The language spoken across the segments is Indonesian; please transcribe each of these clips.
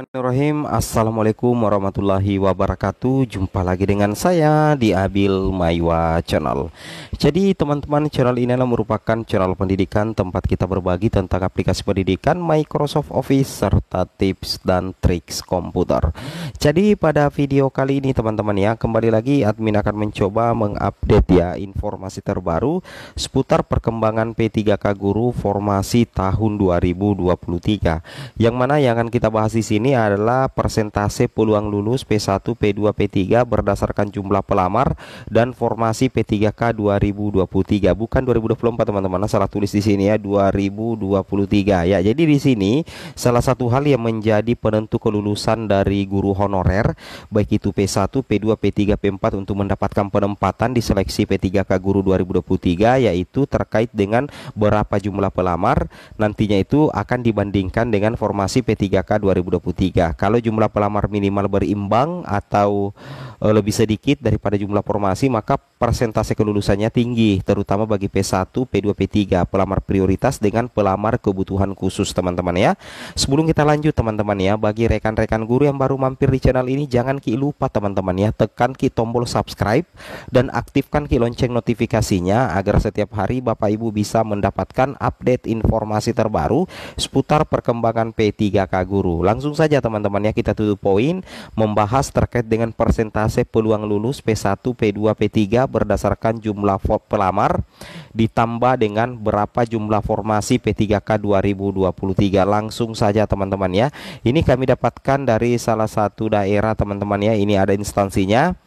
Bismillahirrahmanirrahim. Assalamualaikum warahmatullahi wabarakatuh. Jumpa lagi dengan saya di Abil Maiwa Channel. Jadi teman-teman, channel ini adalah merupakan channel pendidikan tempat kita berbagi tentang aplikasi pendidikan Microsoft Office serta tips dan triks komputer. Jadi pada video kali ini teman-teman ya, kembali lagi admin akan mencoba mengupdate ya informasi terbaru seputar perkembangan P3K Guru formasi tahun 2023. Yang mana yang akan kita bahas di sini adalah persentase peluang lulus P1, P2, P3 berdasarkan jumlah pelamar dan formasi P3K 2023, bukan 2024 teman-teman. Salah tulis di sini ya, 2023 ya. Jadi di sini salah satu hal yang menjadi penentu kelulusan dari guru honorer baik itu P1, P2, P3, P4 untuk mendapatkan penempatan di seleksi P3K Guru 2023 yaitu terkait dengan berapa jumlah pelamar nantinya itu akan dibandingkan dengan formasi P3K 2023. Kalau jumlah pelamar minimal berimbang atau lebih sedikit daripada jumlah formasi, maka persentase kelulusannya tinggi, terutama bagi P1, P2, P3, pelamar prioritas dengan pelamar kebutuhan khusus teman-teman ya. Sebelum kita lanjut teman-teman ya, bagi rekan-rekan guru yang baru mampir di channel ini, jangan lupa teman-teman ya, tekan tombol subscribe dan aktifkan lonceng notifikasinya agar setiap hari Bapak Ibu bisa mendapatkan update informasi terbaru seputar perkembangan P3K Guru. Langsung saja teman-teman ya, kita tutup poin membahas terkait dengan persentase peluang lulus P1, P2, P3 berdasarkan jumlah pelamar ditambah dengan berapa jumlah formasi P3K 2023. Langsung saja teman-teman ya. Ini kami dapatkan dari salah satu daerah teman-teman ya. Ini ada instansinya.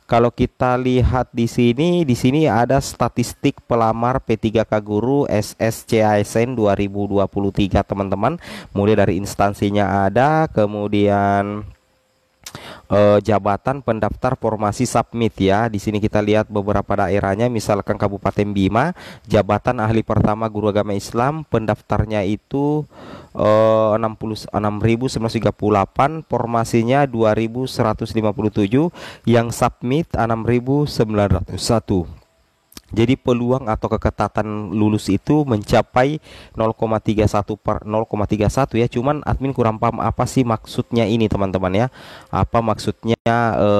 Kalau kita lihat di sini ada statistik pelamar P3K Guru SSCASN 2023 teman-teman. Mulai dari instansinya ada, kemudian jabatan pendaftar formasi submit ya. Di sini kita lihat beberapa daerahnya, misalkan Kabupaten Bima, jabatan ahli pertama guru agama Islam, pendaftarnya itu 66.938, formasinya 2.157, yang submit 6.901. Jadi peluang atau keketatan lulus itu mencapai 0,31 per 0,31 ya. Cuman admin kurang paham apa sih maksudnya ini teman-teman ya. Apa maksudnya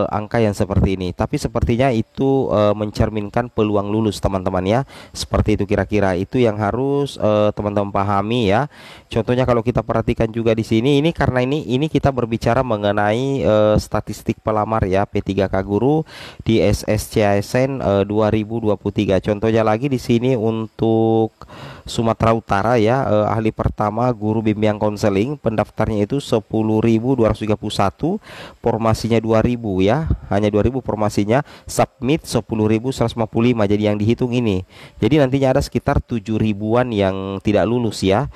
angka yang seperti ini. Tapi sepertinya itu mencerminkan peluang lulus teman-teman ya. Seperti itu kira-kira, itu yang harus teman-teman pahami ya. Contohnya kalau kita perhatikan juga di sini, ini karena ini kita berbicara mengenai statistik pelamar ya P3K Guru di SSCASN 2023. Contohnya lagi di sini untuk Sumatera Utara ya, ahli pertama guru bimbingan konseling, pendaftarnya itu 10.231, formasinya 2.000 ya, hanya 2.000 formasinya, submit 10.155. Jadi yang dihitung ini, jadi nantinya ada sekitar 7.000-an yang tidak lulus ya,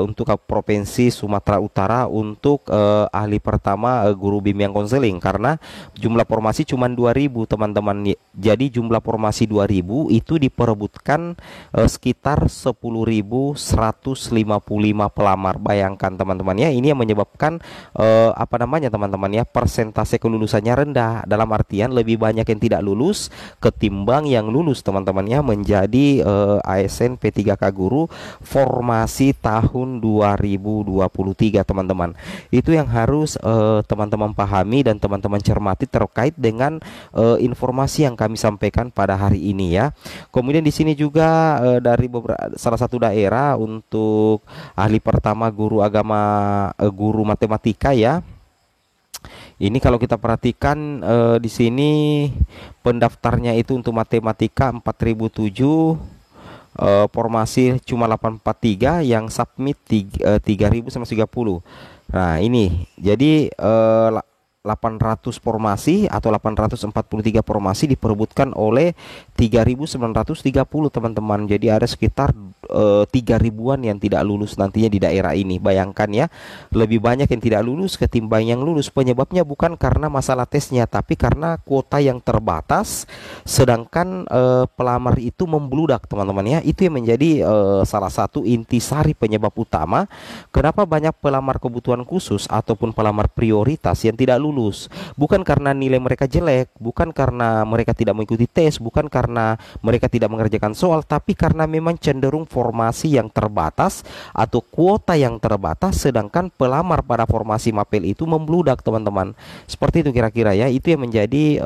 untuk provinsi Sumatera Utara untuk ahli pertama guru bimbingan konseling, karena jumlah formasi cuma 2.000 teman-teman. Jadi jumlah formasi 2.000 itu diperebutkan sekitar 10.155 pelamar. Bayangkan teman-teman ya, ini yang menyebabkan apa namanya teman-teman ya, persentase kelulusannya rendah, dalam artian lebih banyak yang tidak lulus ketimbang yang lulus teman-teman ya, menjadi ASN P3K Guru formasi tahun 2023 teman-teman. Itu yang harus teman-teman pahami dan teman-teman cermati terkait dengan informasi yang kami sampaikan pada hari ini ya. Kemudian di sini juga dari salah satu daerah untuk ahli pertama guru agama, guru matematika ya. Ini kalau kita perhatikan di sini pendaftarnya itu untuk matematika 4.007, formasi cuma 843, yang submit 3.130. Nah ini jadi 800 formasi atau 843 formasi diperebutkan oleh 3.930 teman-teman. Jadi ada sekitar 3.000-an yang tidak lulus nantinya di daerah ini. Bayangkan ya, lebih banyak yang tidak lulus ketimbang yang lulus. Penyebabnya bukan karena masalah tesnya, tapi karena kuota yang terbatas, sedangkan pelamar itu membludak teman-teman ya. Itu yang menjadi salah satu intisari penyebab utama kenapa banyak pelamar kebutuhan khusus ataupun pelamar prioritas yang tidak lulus lulus. Bukan karena nilai mereka jelek, bukan karena mereka tidak mengikuti tes, bukan karena mereka tidak mengerjakan soal, tapi karena memang cenderung formasi yang terbatas atau kuota yang terbatas, sedangkan pelamar pada formasi mapel itu membludak teman-teman. Seperti itu kira-kira ya. Itu yang menjadi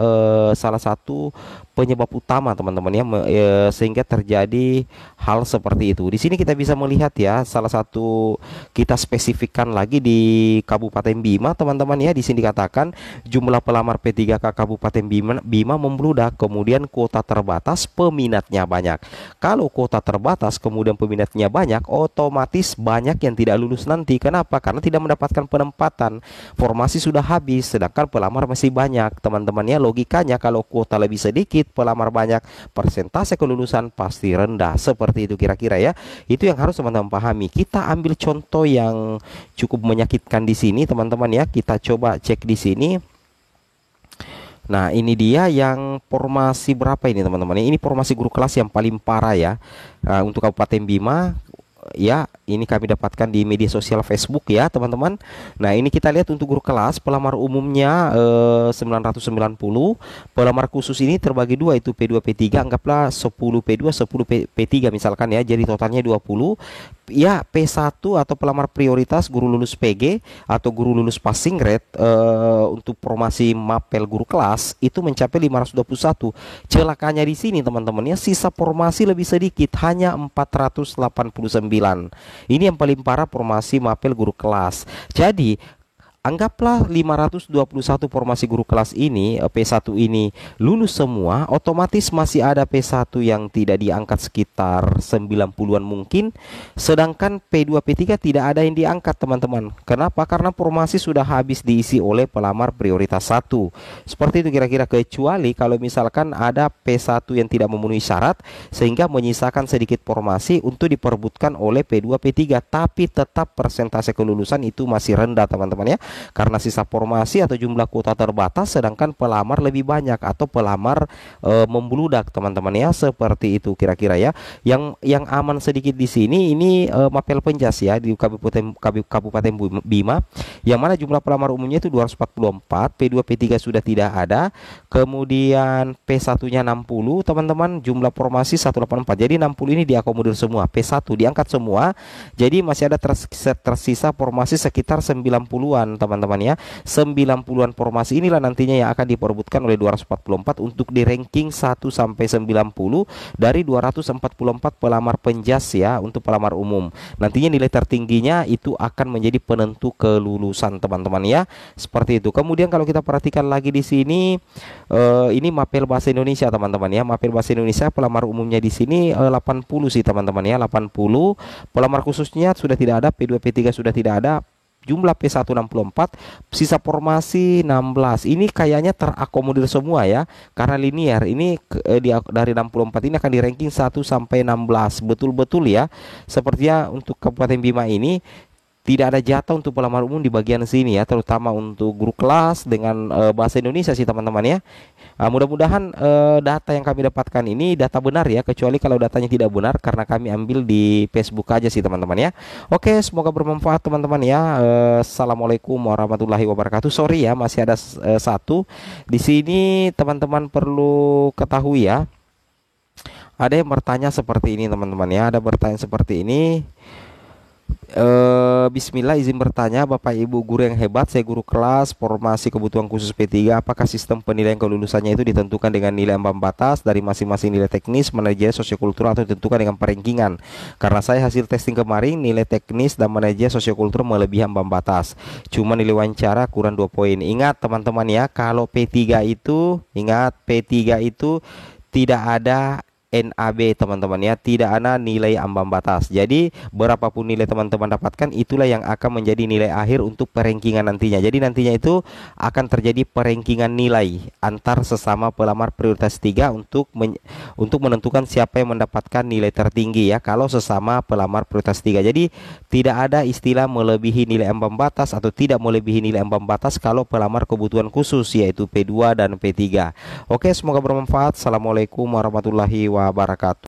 salah satu penyebab utama teman-teman ya, sehingga terjadi hal seperti itu. Di sini kita bisa melihat ya, salah satu kita spesifikkan lagi di Kabupaten Bima teman-teman ya. Di sini dikatakan jumlah pelamar P3K Kabupaten Bima membludak, kemudian kuota terbatas, peminatnya banyak. Kalau kuota terbatas kemudian peminatnya banyak, otomatis banyak yang tidak lulus nanti. Kenapa? Karena tidak mendapatkan penempatan. Formasi sudah habis sedangkan pelamar masih banyak teman-teman ya. Logikanya kalau kuota lebih sedikit, pelamar banyak, persentase kelulusan pasti rendah. Seperti itu kira-kira ya. Itu yang harus teman-teman pahami. Kita ambil contoh yang cukup menyakitkan di sini teman-teman ya. Kita coba cek di sini. Nah, ini dia yang formasi berapa ini teman-teman. Ini formasi guru kelas yang paling parah ya. Untuk Kabupaten Bima ya, ini kami dapatkan di media sosial Facebook ya teman-teman. Nah, ini kita lihat untuk guru kelas pelamar umumnya 990. Pelamar khusus ini terbagi dua, itu P2 P3, anggaplah 10 P2 10 P3 misalkan ya. Jadi totalnya 20. Ya, P1 atau pelamar prioritas guru lulus PG atau guru lulus passing grade untuk formasi mapel guru kelas itu mencapai 521. Celakanya di sini teman-teman ya, sisa formasi lebih sedikit, hanya 489. Ini yang paling parah formasi mapel guru kelas. Jadi anggaplah 521 formasi guru kelas ini, P1 ini lulus semua, otomatis masih ada P1 yang tidak diangkat sekitar 90-an mungkin, sedangkan P2 P3 tidak ada yang diangkat teman-teman. Kenapa? Karena formasi sudah habis diisi oleh pelamar prioritas 1. Seperti itu kira-kira, kecuali kalau misalkan ada P1 yang tidak memenuhi syarat sehingga menyisakan sedikit formasi untuk diperebutkan oleh P2 P3, tapi tetap persentase kelulusan itu masih rendah teman-teman ya. Karena sisa formasi atau jumlah kuota terbatas sedangkan pelamar lebih banyak atau pelamar membludak teman-teman ya. Seperti itu kira-kira ya. Yang aman sedikit di sini ini mapel Penjas ya di Kabupaten Bima, yang mana jumlah pelamar umumnya itu 244, P2 P3 sudah tidak ada, kemudian P1-nya 60 teman-teman, jumlah formasi 184. Jadi 60 ini diakomodir semua, P1 diangkat semua. Jadi masih ada tersisa formasi sekitar 90-an teman-teman ya. 90-an formasi inilah nantinya yang akan diperebutkan oleh 244 untuk di ranking 1 sampai 90 dari 244 pelamar Penjas ya untuk pelamar umum. Nantinya nilai tertingginya itu akan menjadi penentu kelulusan teman-teman ya. Seperti itu. Kemudian kalau kita perhatikan lagi di sini ini mapel bahasa Indonesia teman-teman ya. Mapel bahasa Indonesia pelamar umumnya di sini 80 sih teman-teman ya, 80. Pelamar khususnya sudah tidak ada, P2 P3 sudah tidak ada. Jumlah P1 64, sisa formasi 16. Ini kayaknya terakomodir semua ya, karena linear. Ini dari 64 ini akan di ranking 1 sampai 16. Betul-betul ya. Sepertinya untuk Kabupaten Bima ini tidak ada jatah untuk pelamar umum di bagian sini ya, terutama untuk guru kelas dengan bahasa Indonesia sih teman-teman ya. Mudah-mudahan data yang kami dapatkan ini data benar ya, kecuali kalau datanya tidak benar karena kami ambil di Facebook aja sih teman-teman ya. Oke, semoga bermanfaat teman-teman ya. Assalamualaikum warahmatullahi wabarakatuh. Sorry ya, masih ada satu di sini teman-teman perlu ketahui ya. Ada yang bertanya seperti ini teman-teman ya, ada bertanya seperti ini. Bismillah, izin bertanya Bapak Ibu guru yang hebat, saya guru kelas formasi kebutuhan khusus P3. Apakah sistem penilaian kelulusannya itu ditentukan dengan nilai ambang batas dari masing-masing nilai teknis, manajerial, sosiokultural, atau ditentukan dengan perankingan? Karena saya hasil testing kemarin nilai teknis dan manajerial sosiokultural melebihi ambang batas, cuma nilai wawancara kurang 2 poin. Ingat teman-teman ya, kalau P3 itu, ingat P3 itu tidak ada NAB teman-teman ya, tidak ada nilai ambang batas. Jadi berapapun nilai teman-teman dapatkan, itulah yang akan menjadi nilai akhir untuk perankingan nantinya. Jadi nantinya itu akan terjadi perankingan nilai antar sesama pelamar prioritas 3 untuk menentukan siapa yang mendapatkan nilai tertinggi ya, kalau sesama pelamar prioritas 3. Jadi tidak ada istilah melebihi nilai ambang batas atau tidak melebihi nilai ambang batas kalau pelamar kebutuhan khusus, yaitu P2 dan P3. Oke, semoga bermanfaat. Assalamualaikum warahmatullahi wabarakatuh.